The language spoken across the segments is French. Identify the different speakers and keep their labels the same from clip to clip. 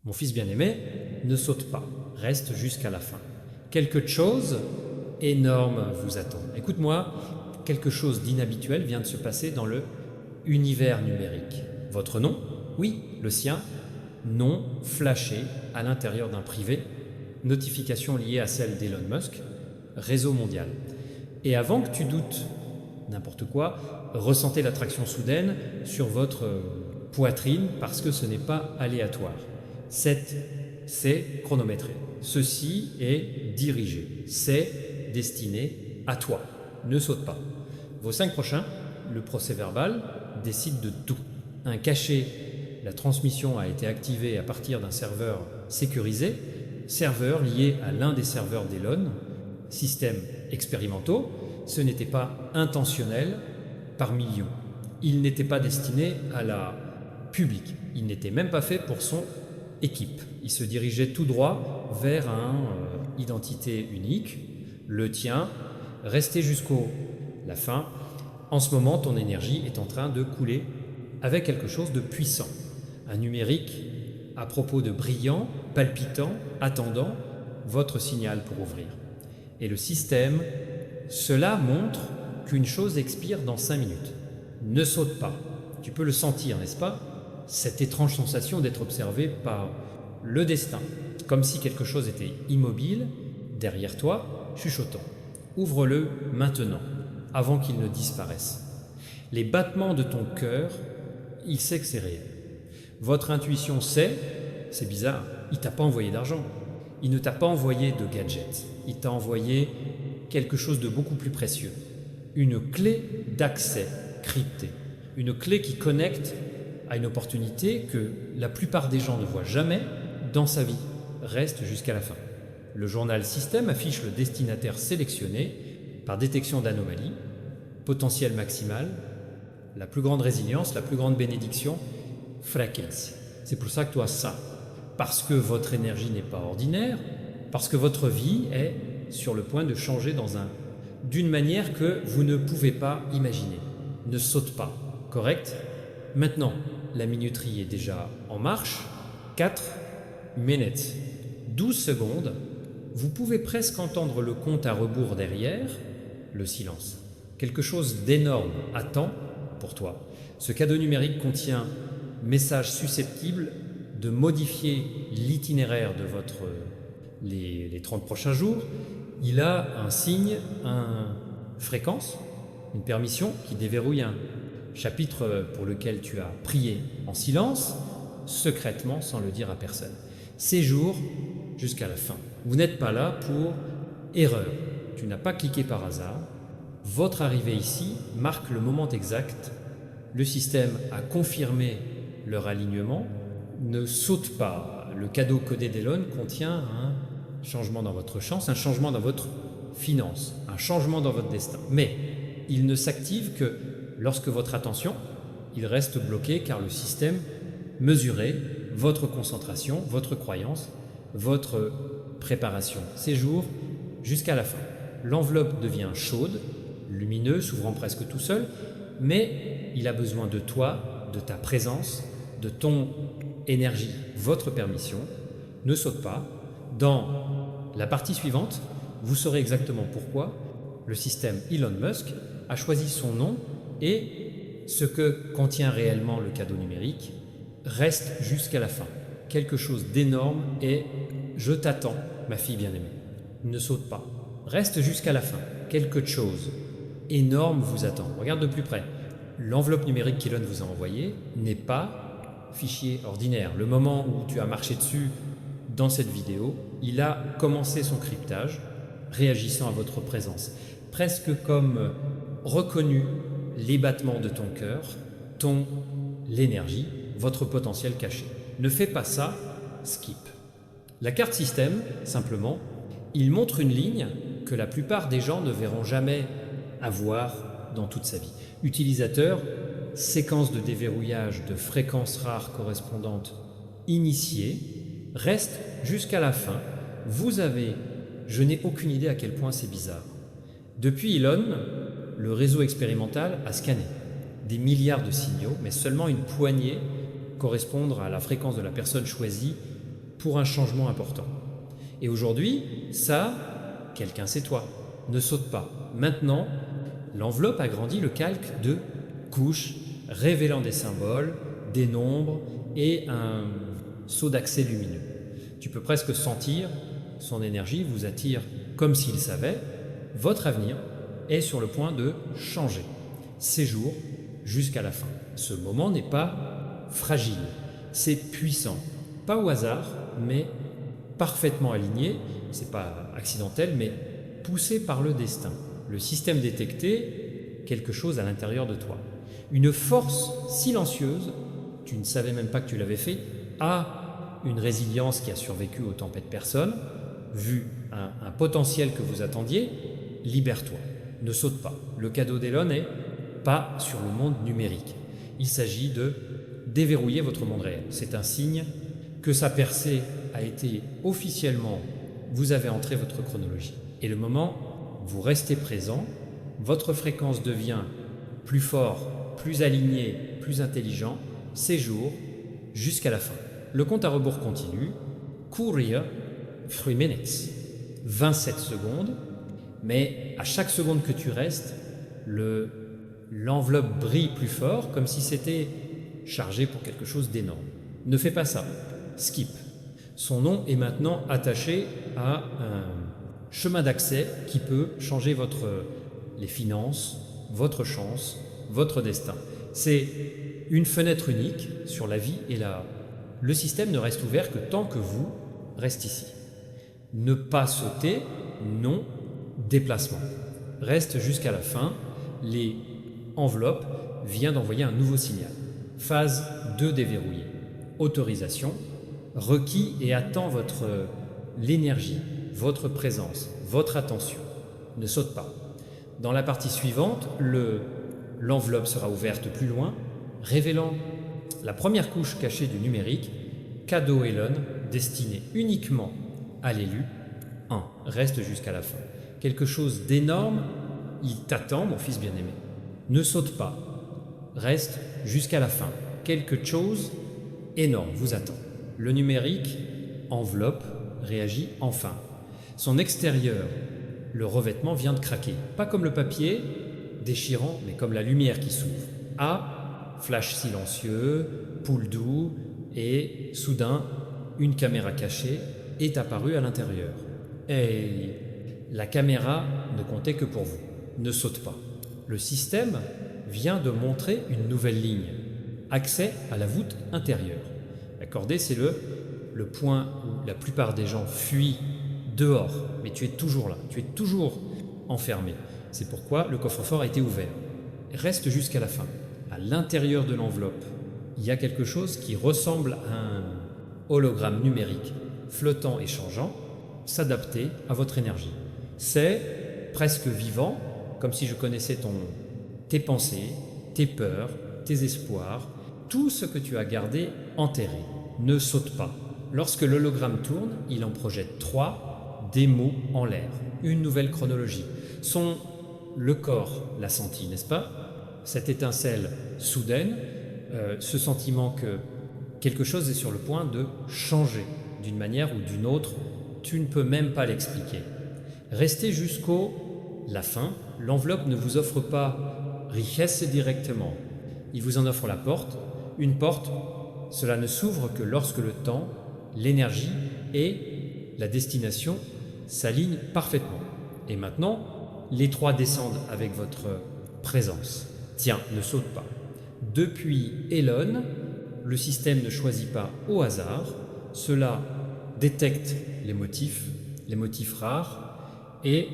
Speaker 1: Mon fils bien-aimé, ne saute pas, reste jusqu'à la fin. Quelque chose énorme vous attend. Écoute-moi, quelque chose d'inhabituel vient de se passer dans le univers numérique. Votre nom? Oui, le sien. Nom flashé à l'intérieur d'un privé. Notification liée à celle d'Elon Musk. Réseau mondial. Et avant que tu doutes n'importe quoi, ressentez l'attraction soudaine sur votre poitrine parce que ce n'est pas aléatoire. C'est chronométré. Ceci est dirigé. C'est destiné à toi. Ne saute pas. Vos 5 prochains, le procès-verbal décide de tout. Un cachet, la transmission a été activée à partir d'un serveur sécurisé, serveur lié à l'un des serveurs d'Elon, systèmes expérimentaux. Ce n'était pas intentionnel par millions. Il n'était pas destiné à la public. Il n'était même pas fait pour son équipe. Il se dirigeait tout droit vers une identité unique, le tien, restez jusqu'à la fin. En ce moment, ton énergie est en train de couler avec quelque chose de puissant. Un numérique à propos de brillant, palpitant, attendant votre signal pour ouvrir. Et le système, cela montre qu'une chose expire dans 5 minutes. Ne saute pas. Tu peux le sentir, n'est-ce pas? Cette étrange sensation d'être observé par le destin, comme si quelque chose était immobile, derrière toi, chuchotant. Ouvre-le maintenant, avant qu'il ne disparaisse. Les battements de ton cœur, il sait que c'est réel. Votre intuition sait, c'est bizarre, il ne t'a pas envoyé d'argent, il ne t'a pas envoyé de gadgets, il t'a envoyé quelque chose de beaucoup plus précieux. Une clé d'accès cryptée, une clé qui connecte à une opportunité que la plupart des gens ne voient jamais dans sa vie. Reste jusqu'à la fin. Le journal Système affiche le destinataire sélectionné par détection d'anomalies, potentiel maximal, la plus grande résilience, la plus grande bénédiction, frequency. C'est pour ça que toi, ça. Parce que votre énergie n'est pas ordinaire, parce que votre vie est sur le point de changer d'une manière que vous ne pouvez pas imaginer. Ne saute pas, correct? Maintenant, la minuterie est déjà en marche. 4 minutes, 12 secondes. Vous pouvez presque entendre le compte à rebours derrière, le silence. Quelque chose d'énorme attend pour toi. Ce cadeau numérique contient message susceptible de modifier l'itinéraire de les 30 prochains jours. Il a un signe, une fréquence, une permission qui déverrouille un chapitre pour lequel tu as prié en silence, secrètement, sans le dire à personne. Séjour jusqu'à la fin. Vous n'êtes pas là pour erreur. Tu n'as pas cliqué par hasard. Votre arrivée ici marque le moment exact. Le système a confirmé leur alignement. Ne saute pas. Le cadeau codé d'Elon contient un changement dans votre chance, un changement dans votre finance, un changement dans votre destin. Mais il ne s'active que lorsque votre attention, il reste bloqué car le système mesurait votre concentration, votre croyance, votre préparation. Séjour jusqu'à la fin. L'enveloppe devient chaude, lumineuse, s'ouvrant presque tout seul, mais il a besoin de toi, de ta présence, de ton énergie, votre permission. Ne saute pas. Dans la partie suivante, vous saurez exactement pourquoi le système Elon Musk a choisi son nom et ce que contient réellement le cadeau numérique. Reste jusqu'à la fin. Quelque chose d'énorme et je t'attends, ma fille bien-aimée. Ne saute pas. Reste jusqu'à la fin. Quelque chose énorme vous attend. Regarde de plus près. L'enveloppe numérique qu'Elon vous a envoyée n'est pas fichier ordinaire. Le moment où tu as marché dessus dans cette vidéo, il a commencé son cryptage, réagissant à votre présence. Presque comme reconnu les battements de ton cœur, l'énergie, votre potentiel caché. Ne fais pas ça, skip. La carte système, simplement, il montre une ligne que la plupart des gens ne verront jamais avoir dans toute sa vie. Utilisateur, séquence de déverrouillage de fréquences rares correspondantes initiée, reste jusqu'à la fin. Je n'ai aucune idée à quel point c'est bizarre. Depuis Elon, le réseau expérimental a scanné des milliards de signaux, mais seulement une poignée correspondent à la fréquence de la personne choisie pour un changement important. Et aujourd'hui, ça, quelqu'un c'est toi. Ne saute pas. Maintenant, l'enveloppe agrandit le calque de couches, révélant des symboles, des nombres et un saut d'accès lumineux. Tu peux presque sentir son énergie vous attire comme s'il savait. Votre avenir est sur le point de changer. Séjour jusqu'à la fin. Ce moment n'est pas fragile, c'est puissant. Pas au hasard, mais parfaitement aligné. C'est pas accidentel, mais poussé par le destin. Le système détectait quelque chose à l'intérieur de toi. Une force silencieuse, tu ne savais même pas que tu l'avais fait, a une résilience qui a survécu aux tempêtes personnes, vu un potentiel que vous attendiez, libère-toi, ne saute pas. Le cadeau d'Elon n'est pas sur le monde numérique. Il s'agit de déverrouiller votre monde réel. C'est un signe que sa percée a été officiellement, vous avez entré votre chronologie. Et le moment, vous restez présent, votre fréquence devient plus fort, plus aligné, plus intelligent, séjour jusqu'à la fin. Le compte à rebours continue, courir 3 minutes, 27 secondes, mais à chaque seconde que tu restes, l'enveloppe brille plus fort, comme si c'était chargé pour quelque chose d'énorme. Ne fais pas ça, skip. Son nom est maintenant attaché à un chemin d'accès qui peut changer les finances, votre chance, votre destin. C'est une fenêtre unique sur la vie et le système ne reste ouvert que tant que vous restez ici. Ne pas sauter, non, déplacement. Reste jusqu'à la fin, les enveloppes viennent d'envoyer un nouveau signal. Phase 2 déverrouillée. Autorisation, requis et attend l'énergie, votre présence, votre attention. Ne saute pas. Dans la partie suivante, l'enveloppe sera ouverte plus loin, révélant la première couche cachée du numérique, cadeau Elon, destiné uniquement à l'élu. 1. Reste jusqu'à la fin. Quelque chose d'énorme, il t'attend, mon fils bien-aimé. Ne saute pas. Reste jusqu'à la fin. Quelque chose énorme vous attend. Le numérique, enveloppe, réagit enfin. Son extérieur, le revêtement vient de craquer. Pas comme le papier, déchirant, mais comme la lumière qui s'ouvre. A, flash silencieux, poule doux, et soudain, une caméra cachée est apparue à l'intérieur. Et la caméra ne comptait que pour vous. Ne saute pas. Le système vient de montrer une nouvelle ligne. Accès à la voûte intérieure. Accordé, c'est le point où la plupart des gens fuient dehors. Mais tu es toujours là, tu es toujours enfermé. C'est pourquoi le coffre-fort a été ouvert. Reste jusqu'à la fin. À l'intérieur de l'enveloppe, il y a quelque chose qui ressemble à un hologramme numérique, flottant et changeant, s'adapter à votre énergie. C'est presque vivant, comme si je connaissais tes pensées, tes peurs, tes espoirs, tout ce que tu as gardé enterré. Ne saute pas. Lorsque l'hologramme tourne, il en projette 3, des mots en l'air, une nouvelle chronologie. Le corps l'a senti, n'est-ce pas? Cette étincelle soudaine, ce sentiment que quelque chose est sur le point de changer d'une manière ou d'une autre, tu ne peux même pas l'expliquer. Restez jusqu'à la fin, l'enveloppe ne vous offre pas richesse directement, il vous en offre la porte. Une porte, cela ne s'ouvre que lorsque le temps, l'énergie et la destination s'alignent parfaitement. Et maintenant, les 3 descendent avec votre présence. Tiens, ne saute pas. Depuis Elon, le système ne choisit pas au hasard, cela détecte les motifs rares, et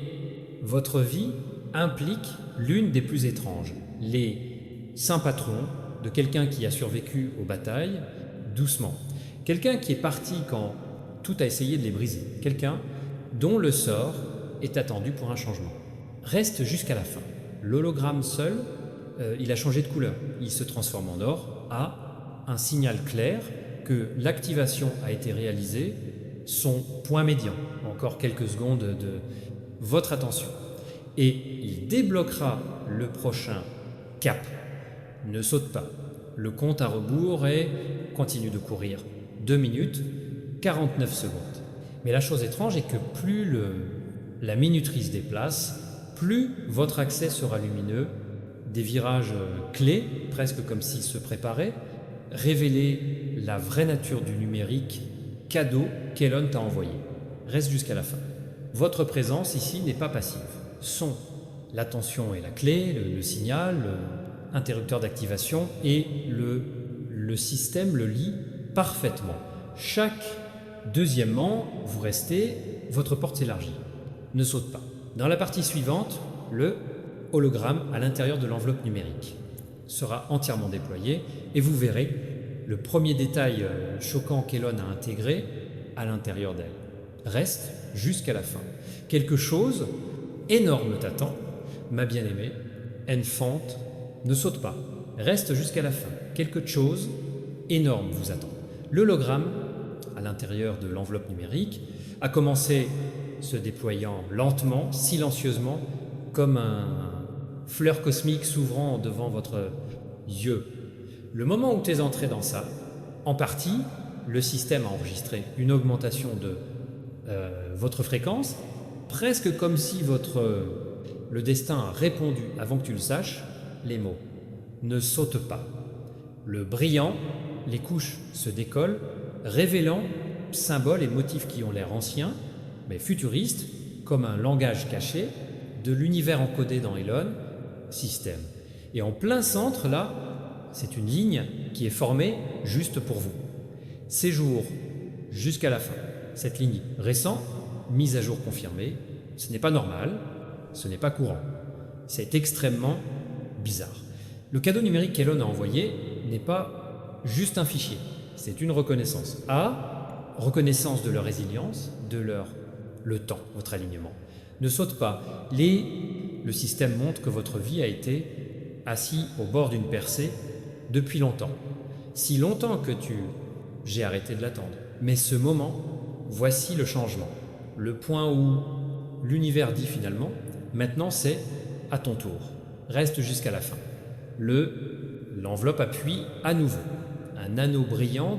Speaker 1: votre vie implique l'une des plus étranges, les saints patrons de quelqu'un qui a survécu aux batailles, doucement. Quelqu'un qui est parti quand tout a essayé de les briser. Quelqu'un dont le sort est attendu pour un changement. Reste jusqu'à la fin. L'hologramme seul, il a changé de couleur. Il se transforme en or, à un signal clair que l'activation a été réalisée, son point médian. Encore quelques secondes de votre attention. Et il débloquera le prochain cap. Ne saute pas. Le compte à rebours continue de courir. 2 minutes, 49 secondes. Mais la chose étrange est que plus la minuterie se déplace, plus votre accès sera lumineux. Des virages clés, presque comme s'ils se préparaient, révéler la vraie nature du numérique cadeau qu'Elon t'a envoyé. Reste jusqu'à la fin. Votre présence ici n'est pas passive. Son, l'attention est la clé, le signal, l'interrupteur d'activation et le système le lit parfaitement. Deuxièmement, vous restez, votre porte s'élargit. Ne saute pas. Dans la partie suivante, le hologramme à l'intérieur de l'enveloppe numérique sera entièrement déployé et vous verrez le premier détail choquant qu'Elon a intégré à l'intérieur d'elle. Reste jusqu'à la fin. Quelque chose énorme t'attend, ma bien-aimée, enfante, ne saute pas. Reste jusqu'à la fin. Quelque chose énorme vous attend. L'hologramme à l'intérieur de l'enveloppe numérique a commencé se déployant lentement, silencieusement, comme un fleur cosmique s'ouvrant devant votre yeux. Le moment où tu es entré dans ça, en partie, le système a enregistré une augmentation de votre fréquence, presque comme si le destin a répondu, avant que tu le saches, les mots « ne saute pas ». Le brillant, les couches se décollent, révélant symboles et motifs qui ont l'air anciens, mais futuristes, comme un langage caché de l'univers encodé dans Elon, système. Et en plein centre, là, c'est une ligne qui est formée juste pour vous. Séjour jusqu'à la fin. Cette ligne récent, mise à jour confirmée, ce n'est pas normal, ce n'est pas courant. C'est extrêmement bizarre. Le cadeau numérique qu'Elon a envoyé n'est pas juste un fichier, c'est une reconnaissance. Reconnaissance de leur résilience, le temps, votre alignement. Ne saute pas. Le système montre que votre vie a été assis au bord d'une percée depuis longtemps. Si longtemps que j'ai arrêté de l'attendre. Mais ce moment, voici le changement. Le point où l'univers dit finalement, maintenant c'est à ton tour. Reste jusqu'à la fin. L'enveloppe appuie à nouveau. Un anneau brillant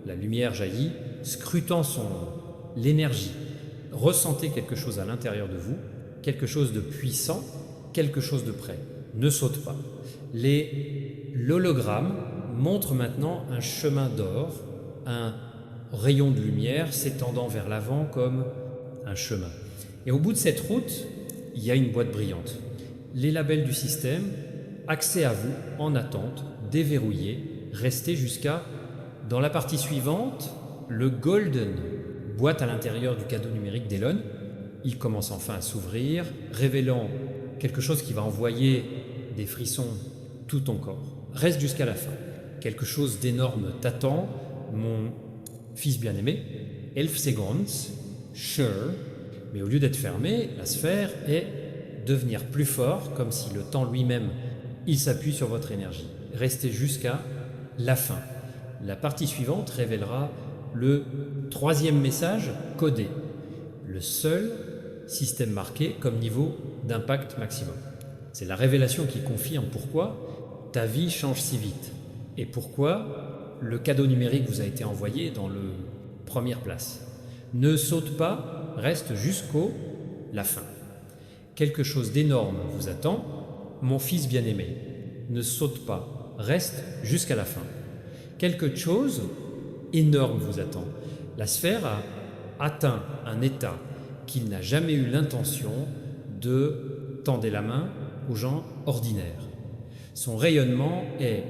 Speaker 1: la lumière jaillit, scrutant l'énergie. Ressentez quelque chose à l'intérieur de vous, quelque chose de puissant, quelque chose de près. Ne saute pas. L'hologramme montre maintenant un chemin d'or, un rayon de lumière s'étendant vers l'avant comme un chemin. Et au bout de cette route, il y a une boîte brillante. Les labels du système, accès à vous, en attente, déverrouillé, restez dans la partie suivante, le golden, boîte à l'intérieur du cadeau numérique d'Elon. Il commence enfin à s'ouvrir, révélant quelque chose qui va envoyer des frissons tout ton corps. Reste jusqu'à la fin. Quelque chose d'énorme t'attend, mon fils bien-aimé. 11 secondes, sure. Mais au lieu d'être fermé, la sphère est devenir plus fort, comme si le temps lui-même, il s'appuie sur votre énergie. Restez jusqu'à la fin. La partie suivante révélera le troisième message codé. Le seul système marqué comme niveau d'impact maximum. C'est la révélation qui confirme pourquoi ta vie change si vite et pourquoi le cadeau numérique vous a été envoyé dans la première place. Ne saute pas, reste jusqu'au la fin. Quelque chose d'énorme vous attend, mon fils bien-aimé. Ne saute pas, reste jusqu'à la fin. Quelque chose énorme vous attend. La sphère a atteint un état qu'il n'a jamais eu l'intention de tendre la main aux gens ordinaires. Son rayonnement est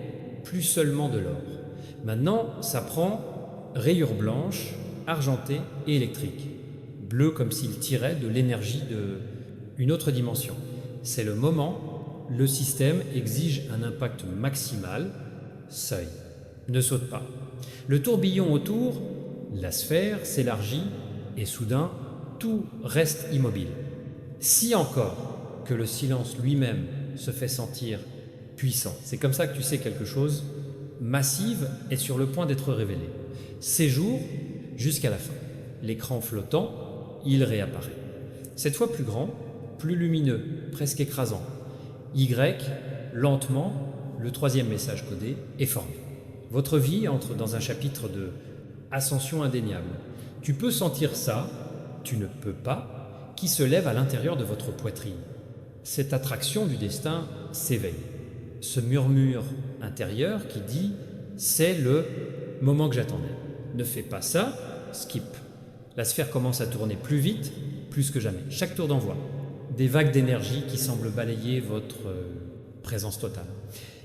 Speaker 1: plus seulement de l'or. Maintenant, ça prend rayures blanches, argentées et électriques. Bleu comme s'il tirait de l'énergie d'une autre dimension. C'est le moment, le système exige un impact maximal, seuil. Ne saute pas. Le tourbillon autour, la sphère s'élargit et soudain, tout reste immobile. Si encore que le silence lui-même se fait sentir puissant. C'est comme ça que tu sais quelque chose massive est sur le point d'être révélé. Séjour jusqu'à la fin. L'écran flottant, il réapparaît. Cette fois plus grand, plus lumineux, presque écrasant. Y, lentement, le troisième message codé est formé. Votre vie entre dans un chapitre de ascension indéniable. Tu peux sentir ça, tu ne peux pas, qui se lève à l'intérieur de votre poitrine. Cette attraction du destin s'éveille. Ce murmure intérieur qui dit « c'est le moment que j'attendais ». Ne fais pas ça, skip. La sphère commence à tourner plus vite, plus que jamais. Chaque tour d'envoi, des vagues d'énergie qui semblent balayer votre présence totale.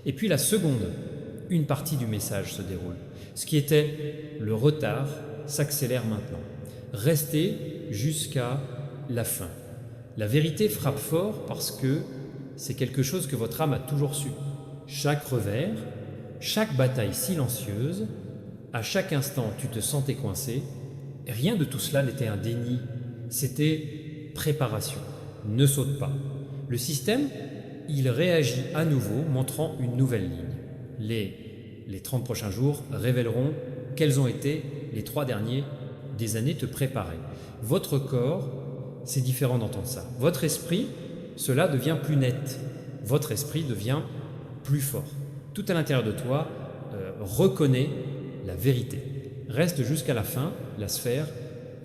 Speaker 1: Et puis la seconde, une partie du message se déroule. Ce qui était le retard s'accélère maintenant. Restez jusqu'à la fin. La vérité frappe fort parce que c'est quelque chose que votre âme a toujours su. Chaque revers, chaque bataille silencieuse, à chaque instant tu te sentais coincé, rien de tout cela n'était un déni, c'était préparation. Ne saute pas. Le système, il réagit à nouveau, montrant une nouvelle ligne. Les 30 prochains jours révéleront quels ont été les 3 derniers des années te préparer. Votre corps, c'est différent d'entendre ça. Votre esprit, cela devient plus net. Votre esprit devient plus fort. Tout à l'intérieur de toi reconnaît la vérité. Reste jusqu'à la fin, la sphère,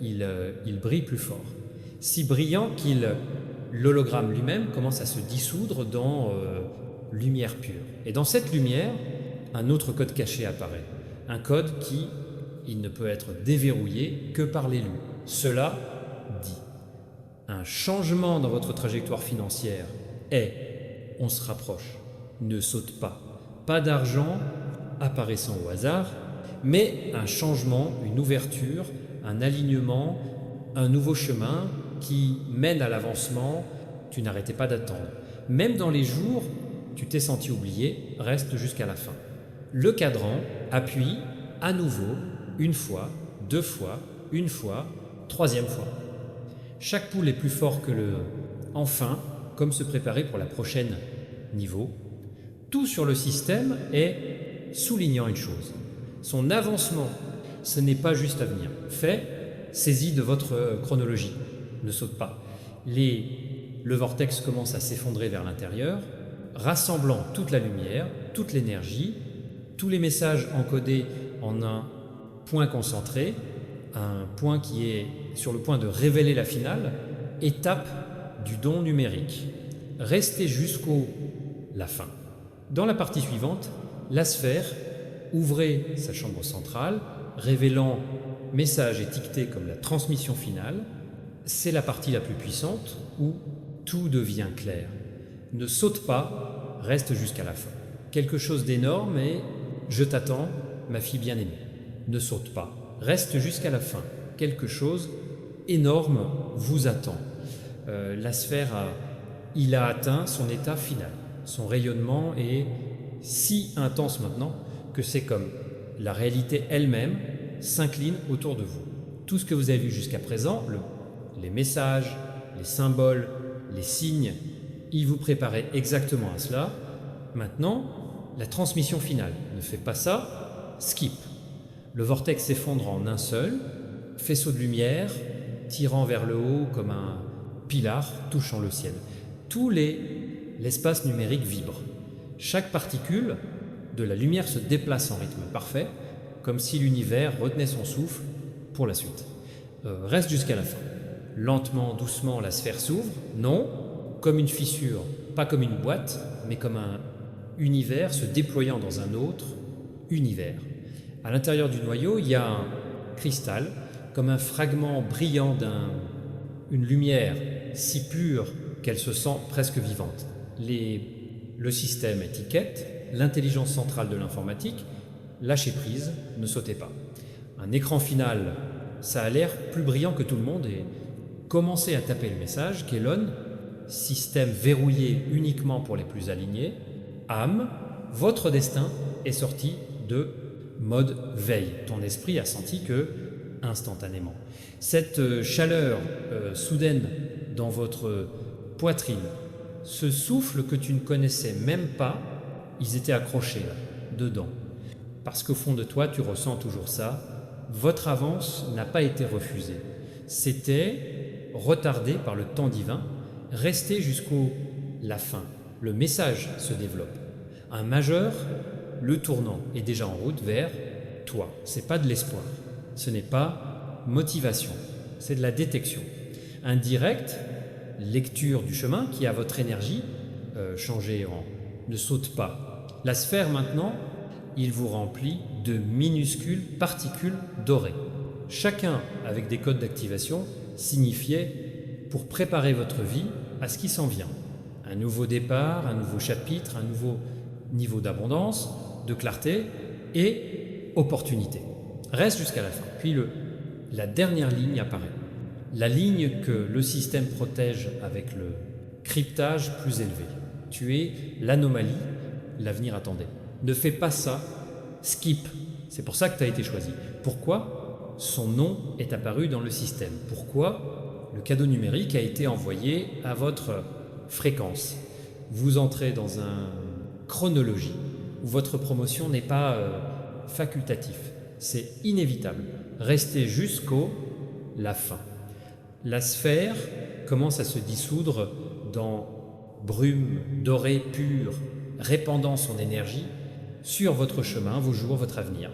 Speaker 1: il brille plus fort. Si brillant l'hologramme lui-même commence à se dissoudre dans lumière pure. Et dans cette lumière, un autre code caché apparaît. Un code qui, il ne peut être déverrouillé que par l'élu. Cela dit, un changement dans votre trajectoire financière est, on se rapproche, ne saute pas. Pas d'argent apparaissant au hasard, mais un changement, une ouverture, un alignement, un nouveau chemin qui mène à l'avancement, tu n'arrêtais pas d'attendre. Même dans les jours, tu t'es senti oublié, reste jusqu'à la fin. Le cadran appuie à nouveau, une fois, 2 fois, une fois, 3e fois. Chaque poule est plus fort que le enfin, comme se préparer pour la prochaine niveau. Tout sur le système est soulignant une chose. Son avancement, ce n'est pas juste à venir. Fait, saisis de votre chronologie. Ne saute pas. Le vortex commence à s'effondrer vers l'intérieur, rassemblant toute la lumière, toute l'énergie, tous les messages encodés en un point concentré, un point qui est sur le point de révéler la finale, étape du don numérique. Restez jusqu'au la fin. Dans la partie suivante, la sphère, ouvrez sa chambre centrale, révélant message étiqueté comme la transmission finale. C'est la partie la plus puissante où tout devient clair. Ne saute pas, reste jusqu'à la fin. Quelque chose d'énorme et je t'attends, ma fille bien-aimée. Ne saute pas, reste jusqu'à la fin. Quelque chose énorme vous attend. La sphère, il a atteint son état final. Son rayonnement est si intense maintenant que c'est comme la réalité elle-même s'incline autour de vous. Tout ce que vous avez vu jusqu'à présent, les messages, les symboles, les signes, ils vous préparaient exactement à cela. Maintenant, la transmission finale. Ne fais pas ça, skip. Le vortex s'effondre en un seul, faisceau de lumière, tirant vers le haut comme un pilar touchant le ciel. Tout l'espace numérique vibre. Chaque particule de la lumière se déplace en rythme parfait, comme si l'univers retenait son souffle pour la suite. Reste jusqu'à la fin. Lentement, doucement, la sphère s'ouvre. Non, comme une fissure, pas comme une boîte, mais comme un univers se déployant dans un autre univers. À l'intérieur du noyau, il y a un cristal, comme un fragment brillant d'une lumière si pure qu'elle se sent presque vivante. Le système étiquette, l'intelligence centrale de l'informatique, lâchez prise, ne sautez pas. Un écran final, ça a l'air plus brillant que tout le monde et commencez à taper le message, Kelon, système verrouillé uniquement pour les plus alignés, âme, votre destin est sorti de mode veille. Ton esprit a senti que instantanément. Cette chaleur soudaine dans votre poitrine, ce souffle que tu ne connaissais même pas, ils étaient accrochés là, dedans. Parce qu'au fond de toi, tu ressens toujours ça. Votre avance n'a pas été refusée. C'était retardé par le temps divin. Restez jusqu'au la fin. Le message se développe. Un majeur, le tournant, est déjà en route vers toi. C'est pas de l'espoir. Ce n'est pas motivation, c'est de la détection. Un direct, lecture du chemin qui a votre énergie, changée en ne saute pas. La sphère maintenant, il vous remplit de minuscules particules dorées. Chacun avec des codes d'activation signifiait pour préparer votre vie à ce qui s'en vient. Un nouveau départ, un nouveau chapitre, un nouveau niveau d'abondance, de clarté et opportunité. Reste jusqu'à la fin. Puis la dernière ligne apparaît. La ligne que le système protège avec le cryptage plus élevé. Tu es l'anomalie, l'avenir attendait. Ne fais pas ça, skip. C'est pour ça que tu as été choisi. Pourquoi son nom est apparu dans le système? Pourquoi le cadeau numérique a été envoyé à votre fréquence? Vous entrez dans une chronologie où votre promotion n'est pas facultatif. C'est inévitable. Restez jusqu'au la fin. La sphère commence à se dissoudre dans brume dorée pure, répandant son énergie sur votre chemin, vos jours, votre avenir.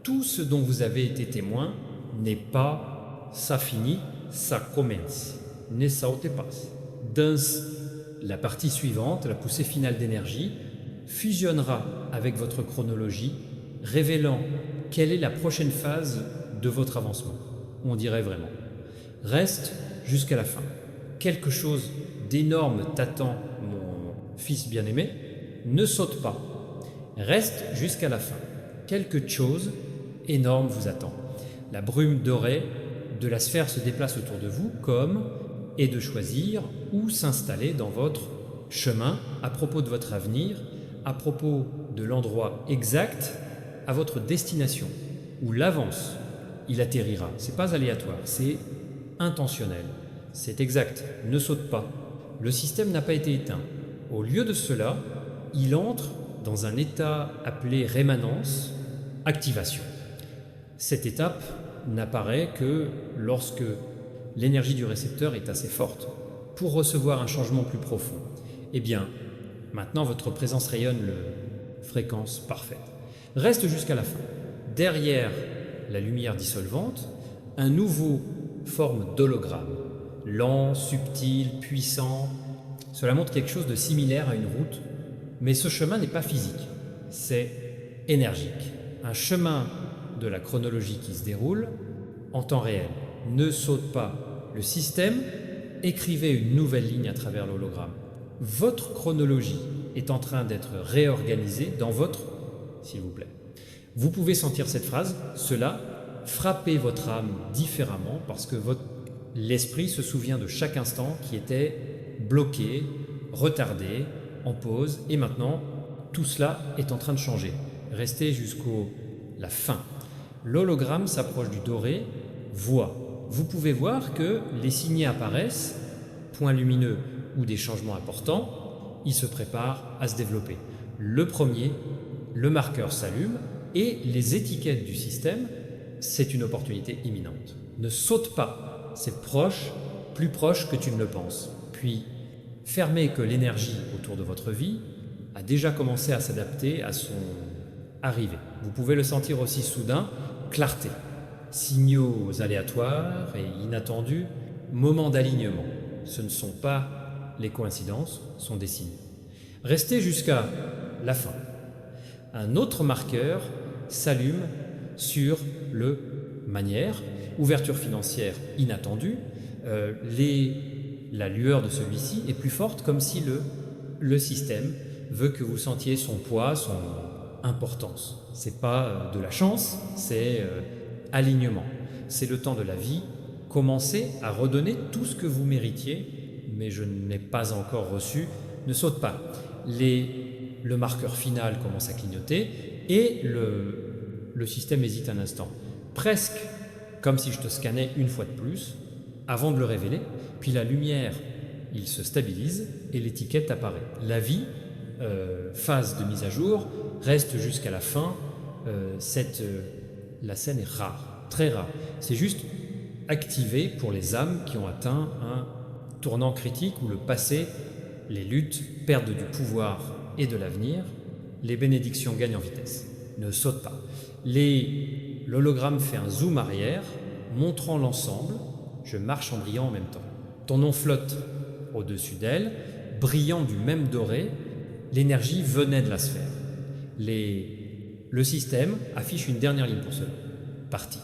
Speaker 1: Tout ce dont vous avez été témoin n'est pas ça finit, ça commence. Ne sautez pas. Dans la partie suivante, la poussée finale d'énergie, fusionnera avec votre chronologie, révélant quelle est la prochaine phase de votre avancement. On dirait vraiment. Reste jusqu'à la fin. Quelque chose d'énorme t'attend, mon fils bien-aimé. Ne saute pas. Reste jusqu'à la fin. Quelque chose énorme vous attend. La brume dorée de la sphère se déplace autour de vous comme est de choisir où s'installer dans votre chemin à propos de votre avenir, à propos de l'endroit exact à votre destination, où l'avance, il atterrira. C'est pas aléatoire, c'est intentionnel. C'est exact, ne saute pas. Le système n'a pas été éteint. Au lieu de cela, il entre dans un état appelé rémanence, activation. Cette étape n'apparaît que lorsque l'énergie du récepteur est assez forte pour recevoir un changement plus profond. Eh bien, maintenant votre présence rayonne le fréquence parfaite. Reste jusqu'à la fin. Derrière la lumière dissolvante, un nouveau forme d'hologramme. Lent, subtil, puissant. Cela montre quelque chose de similaire à une route, mais ce chemin n'est pas physique, c'est énergique. Un chemin de la chronologie qui se déroule en temps réel. Ne saute pas. Le système écrivait une nouvelle ligne à travers l'hologramme. Votre chronologie est en train d'être réorganisée dans votre, s'il vous plaît. Vous pouvez sentir cette phrase, cela frappez votre âme différemment parce que l'esprit se souvient de chaque instant qui était bloqué, retardé, en pause, et maintenant tout cela est en train de changer. Restez jusqu'à la fin. L'hologramme s'approche du doré, voit. Vous pouvez voir que les signets apparaissent, points lumineux ou des changements importants, ils se préparent à se développer. Le premier, le marqueur s'allume et les étiquettes du système, c'est une opportunité imminente. Ne saute pas, c'est proche, plus proche que tu ne le penses. Puis, fermez que l'énergie autour de votre vie a déjà commencé à s'adapter à son arrivée. Vous pouvez le sentir aussi soudain, clarté, signaux aléatoires et inattendus, moments d'alignement. Ce ne sont pas les coïncidences, ce sont des signes. Restez jusqu'à la fin. Un autre marqueur s'allume sur le manière, ouverture financière inattendue. La lueur de celui-ci est plus forte, comme si le système veut que vous sentiez son poids, son importance. C'est pas de la chance, c'est alignement. C'est le temps de la vie. Commencez à redonner tout ce que vous méritiez, mais je n'ai pas encore reçu. Ne saute pas. Le marqueur final commence à clignoter et le système hésite un instant. Presque comme si je te scannais une fois de plus, avant de le révéler, puis la lumière, il se stabilise et l'étiquette apparaît. La vie, phase de mise à jour, reste jusqu'à la fin. La scène est rare, très rare. C'est juste activé pour les âmes qui ont atteint un tournant critique où le passé, les luttes, perdent du pouvoir et de l'avenir. Les bénédictions gagnent en vitesse. Ne saute pas. l'hologramme fait un zoom arrière, montrant l'ensemble. Je marche en brillant en même temps. Ton nom flotte au-dessus d'elle, brillant du même doré. L'énergie venait de la sphère. Le système affiche une dernière ligne pour cela. Parti.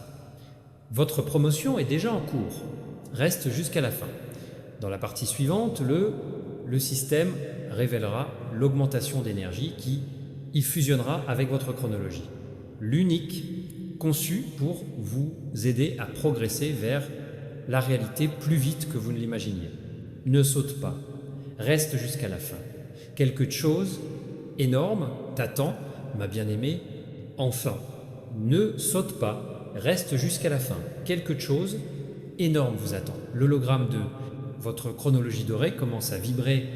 Speaker 1: Votre promotion est déjà en cours. Reste jusqu'à la fin. Dans la partie suivante, le système révélera l'augmentation d'énergie qui y fusionnera avec votre chronologie. L'unique conçu pour vous aider à progresser vers la réalité plus vite que vous ne l'imaginiez. Ne saute pas. Reste jusqu'à la fin. Quelque chose énorme t'attend, ma bien-aimée, enfin. Ne saute pas. Reste jusqu'à la fin. Quelque chose énorme vous attend. L'hologramme de votre chronologie dorée commence à vibrer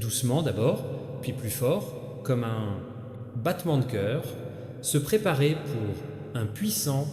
Speaker 1: doucement d'abord, puis plus fort, comme un battement de cœur, se préparer pour un puissant